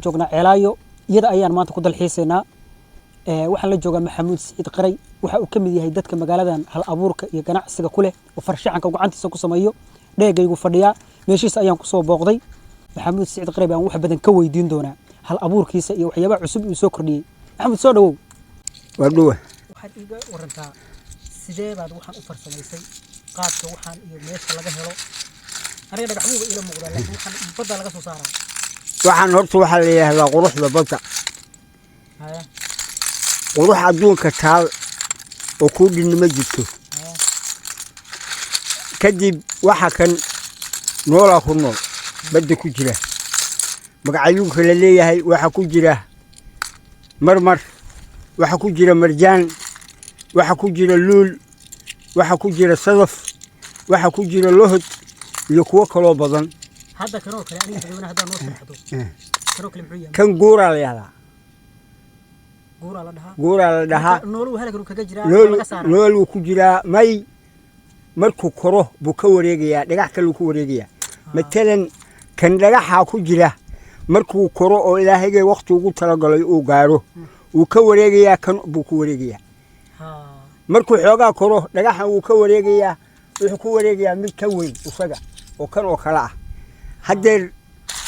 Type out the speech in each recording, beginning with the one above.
joognaa Ceelaayo iyada ayaan maanta ku dalxiisaynaa waxaan la joogaa Maxamuud Saciid Qaray waxa uu kamid yahay dadka magaaladan hal abuurka iyo ganacsiga ku leh oo farshaxanka gacantiisa ku sameeyo dheegaygu fadhiya meeshiisa ayaan ku soo booqday Maxamuud Saciid Qaray baan wax badan ka weydiin doonaa hal abuurkiisa iyo waxyaabo cusub uu soo kordhiyay Maxamuud soo dhawow wadhuwa waxaad iga warantaa sidee baad waxaan u farsamaysay qaadka waxaan iyo meesha laga helo aniga dhagaxbuuba ila muuqdaa laakiin waxaan badda laga soo saaraa waxaan horta waxa la yiraahdaa quruxda badda quruux adduunka taal oo ku dhinma jirto kadib waxa kan noola ku nool badda ku jira magacayuunka la leeyahay waxa ku jira marmar waxa ku jira marjaan waxa ku jira luul waxa ku jira sadaf waxa ku jira lohod iyo kuwa kale badan hadda kanoo kale aniga dadweynaha hadda noo sharxdo kanoo kale muxuu yahay kan guura la yiraahdaa guura la dhahaa noolu halkan kaga jira laga saaray noolu ku jira may markuu koro buu ka wareegaya dhagax kale ku wareegaya matalan kan dhagaxa ku jira markuu koro oo ilaahayga waqti ugu talagalay uu gaaro uu ka wareegaya kan buu ku wareegaya markuu xoogaa koro dhagaxa uu ka wareegaya wuxuu ku wareegaya mid ka weyn usaga oo kan oo kala ah hadeer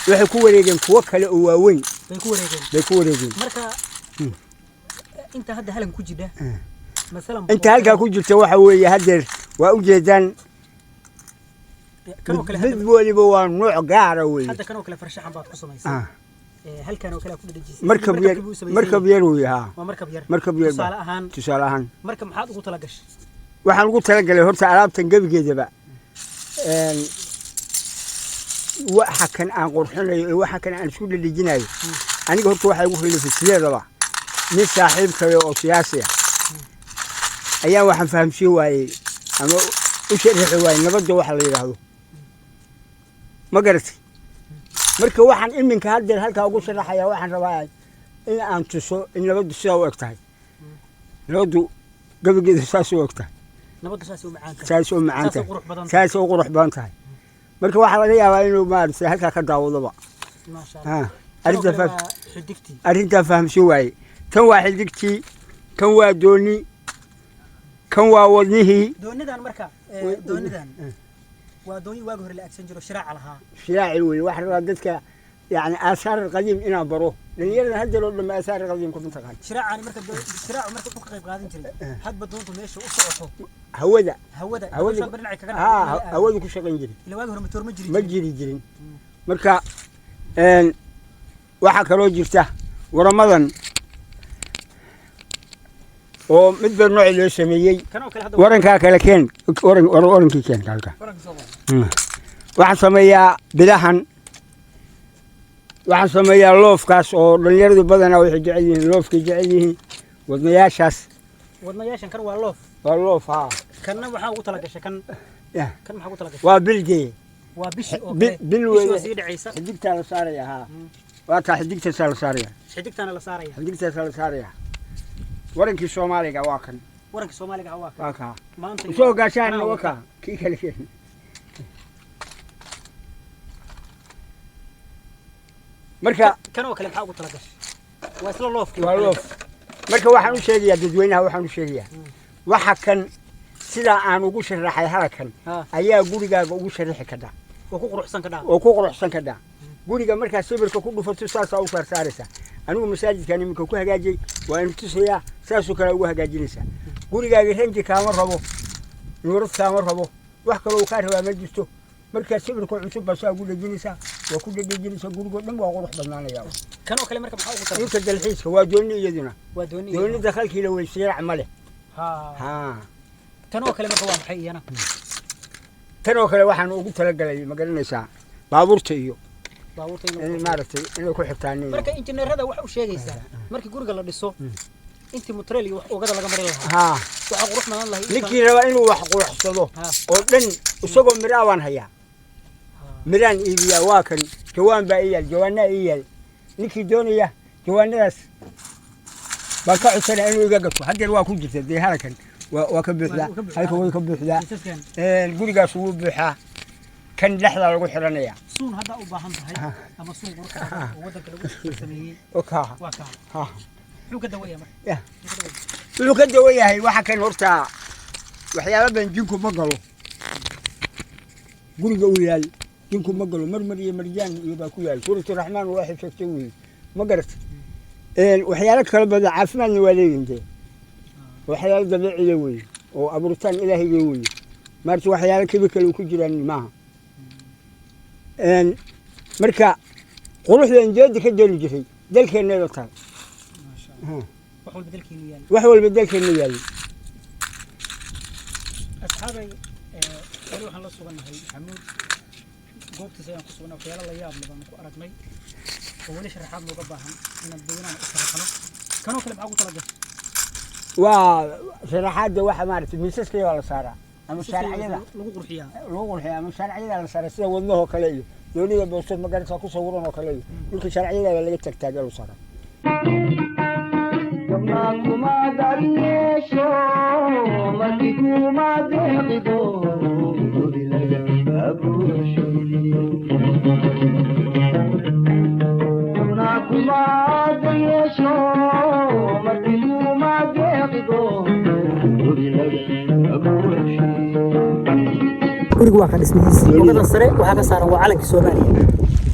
waxay ku wareegeen kuwa kale oo waaweyn bay ku wareegeen marka inta hadda halan ku jira مثلا انت halka ku jirta waxa weeye hadeer waa u jeedaan kanoo kale mid waliba waa nooc gaar ah weeye hadda kanoo kale farshaxan baad ku samaysay halkan oo kale ku dhajisay markab yar weeye waa markab yar tusaale ahaan marka maxaad ugu tala gashay waxaan ugu tala galay horta alaabtan gabigeedaba waxa kan aan qurxinayo waxa kan aan isku dhajinayo aniga horta waxa ugu xilifisiyada من صاحب كذا أو سياسية أيام واحد فهم شيء واي أما وش الحواي نبض واحد اللي يراهو ما قرت مركب واحد إمن كهذا هالك أقول شرح يا واحد رواي إن أنت سو إن نبض سوا وقتها نبض قبل كذا ساسو وقتها نبض ساسو معانته ساسو قروح بانته مركب واحد اللي يا إنه ما أدري هالك كذا وضبع ما شاء الله أنت فهم شو واي كان واحد دكتي كان وادوني كان وادنيه دوني دان مركا دوني دان وادوني واجهر الأكسنجر وشراع لها شراع الوي واحد ردتك يعني آثار القديم إنا بروه لأن يرنا هذا لما آثار القديم كنت متقال شراع أنا مركب شراع مركب قريب قاعدين جري حد بدونكم إيش وصعصوا هودا هودا كل شيء جري اللي واجهر متور مجري مركا واحد كلو جرته ورمضان ومدبر نوع اللي سميي ورنكا كلا كين ورنكي كين كالكا واحد سميا بلحن واحد سميا لوف كاس أو دنيار دي بدنا ويحجعين لوف كيجعين ودنياشاس كان واللوف كان ما حاول تلاقي كان ما حاول تلاقي وبلجي وبش بالوي حديقة على صارية واتا حديقة على صارية حديقة على صارية ورنكي الصومالي واكن واكا سو قاشان وكا كي كلكين marka kanoo kale maxaa ugu tala gashay waa isla loof marka waxaan u sheegayaa dadweynaha waxaan u sheegayaa waxa kan sida aan ugu sharaxay halkan ayaa gurigaaga ugu sharaxi kada oo ku quruxsan kada guriga marka sawirka ku dhufato saasa u farsaaraysa anigu masaajidkan iminka ku hagaajay waa in tusaya saasoo kale ugu hagaajinaysa gurigaaga ranji kaama rabo nuurad kaama rabo wax kale oo ka rabaa ma jirto marka sawirka cusub baa ugu dhajinaysa waa ku dhajinaysa guriga dhan waa qurux badnaanaya kanoo kale marka maxaa ugu tala inta dalxiiska waa dooni iyaduna waa dooni dakhilkii la weysay male kanoo kale marka waa maxay iyana tanoo kale waxaan ugu tala galay ma garanaysaa baabuurta iyo maaragtay inay ku xigtaan marka injineerada wax u sheegaysaa markii guriga la dhiso intii mutreel iyo wax oogada laga marin lahaa waxa qurux badan lahayd ninkii raba inuu wax quruxsado oo dhan isagoo miraawan haya miraan iibiya waa kan jawaan baa iyal jawaana iyal ninkii doonaya jawaanadaas baa ka cusana inuu iga gato hadeer waa ku jirta dee halkan waa ka buuxdaa halka way ka buuxdaa gurigaas wuu buuxaa kan dhexda lagu xiranaya سون هذا أو باهم بهاي أما سون قرقة وودك لو سميه وكا وكا ها شو كده ويا ما يا لو كده وياهي waxa kan horta waxyaabo ban jinku ma galo guriga uu yaal jinku ma galo marmar iyo marjaan iyo ba ku yaal suuratu raxmaan waa xifsatay weey ma garat waxyaalo kala bada caafimaadna waa leeyihiin waxyaalo dabiici weey oo abuurtaan ilaahay weey marti waxyaalo kale ku jiraan maaha marka quruxda injeed ka jeli jiray dalkeena la taal wax walba dalkeena yaal أصحابي روح الله سبحانه محمود قلت سيان كسبنا في الله ياب نبغى نكو أرجمي وليش رحاب نقبها إن بدينا نسرقنا كانوا كلام عقول طلقة وشرحات ده واحد مارس ميسس كي ولا صارا أما الشارعية لو قرحية أما الشارعية ولا صارا سيا والله كليه دولي بوصل ما قالت أكو صورنا كليه يمكن شرعية ولا تحتاج له صارا kuma daryeesho markuma deeqido guriga abuursho kuma daryeesho markuma deeqido guriga abuursho guriga waa ka dhismihiisa wadada sare waxa ka saaran waa calanka Soomaaliya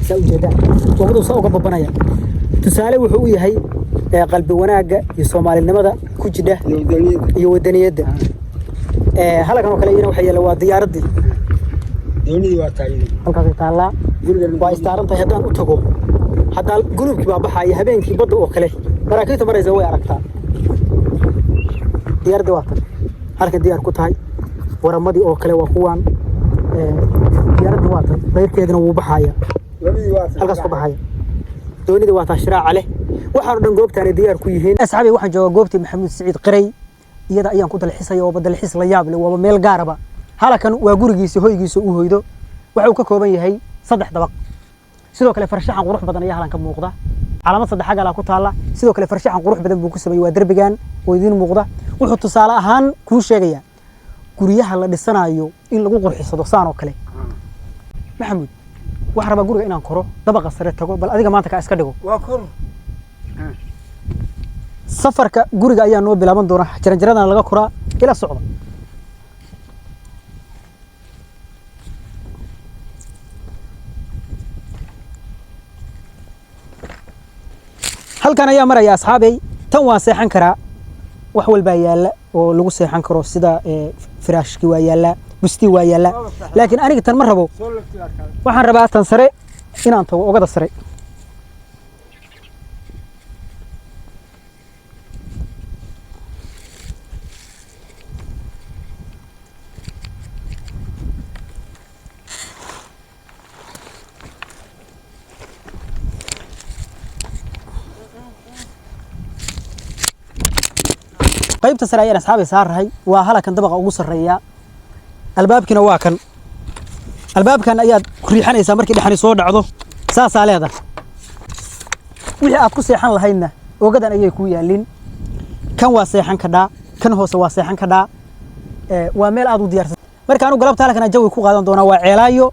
saa u jeedaan wadadu soo uga babanaya tusaale wuxuu u yahay qalbi wanaaga iyo Soomaalinimada ku jidha iyo wadaniyada halkan oo kale ina waxa yeelay waa diyaaradii doonidii waa taayay halkaas taala waa istaarantahay hadaan u tago hadaa gurubkii baa baxaya habeenkii badda oo kale maraakiibta maraysa way aragtaa diyaaradii waa halkan diyaar ku tahay waramadii oo kale waa kuwan diyaaradii waa tan reerkeedina wuu baxaya halkaas ku baxaya doonidii waa taashiraac leh waxaan dhan goobtaan diyaar ku yihiin asxaabi waxaan joogaa goobtii Maxamuud Saciid Qiray iyada ayaan ku dalxiisay oo dalxiis la yaab leh waa meel gaaraba halkan waa gurigiisa hoygiisa uu hoydo waxa uu ka kooban yahay 3 dabaq sidoo kale farshaxan qurux badan ayaa halkan ka muuqda calaamad saddex gal ku taala sidoo kale farshaxan qurux badan buu ku sameeyay waa darbigan oo idin muuqda wuxuu tusaale ahaan ku sheegaya guriyaha la dhisanayo in lagu qurxisado saan oo kale Maxamuud waxaan rabaa guriga inaan koro dabaqa sare tago bal adiga maanta ka iska dhigo waa kor safarka guriga ayaa noo bilaaban doona jaranjaradan laga koraa ila socdo halkan ayaa maraya asxaabay tan waa seexan karaa wax walba yaala oo lagu seexan karo sida firaashki waa yaala busti waa yaala laakiin aniga tan ma rabo waxaan rabaa tan sare inaan tago ogada sare qaybta sare ayaan asxaabay saarahay waa halkan dabaqa ugu sareeya albaabkina waa kan albaabkan ayaad ku riixanaysaa markii dhaxani soo dhacdo saasa leedahay wixii aad ku seexan lahaydna ogadan ayay ku yaalin kan waa seexan ka dhaa kan hoose waa seexan ka dhaa waa meel aad u diyaarsan marka anu galabta halkan jawi ku qaadan doona waa ceelaayo